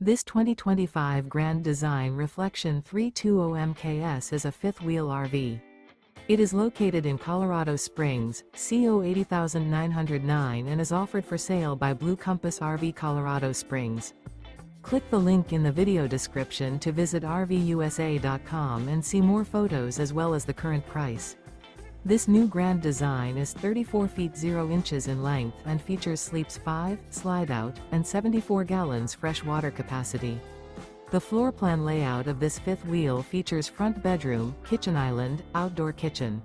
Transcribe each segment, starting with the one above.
This 2025 Grand Design Reflection 320 MKS is a fifth-wheel RV. It is located in Colorado Springs, CO 80909 and is offered for sale by Blue Compass RV Colorado Springs. Click the link in the video description to visit RVUSA.com and see more photos as well as the current price. This new Grand Design is 34 feet 0 inches in length and features sleeps 5, slide-out, and 74 gallons fresh water capacity. The floor plan layout of this fifth wheel features front bedroom, kitchen island, outdoor kitchen.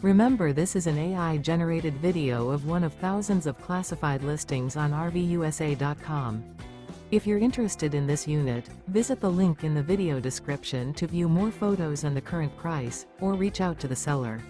Remember, this is an AI-generated video of one of thousands of classified listings on RVUSA.com. If you're interested in this unit, visit the link in the video description to view more photos and the current price, or reach out to the seller.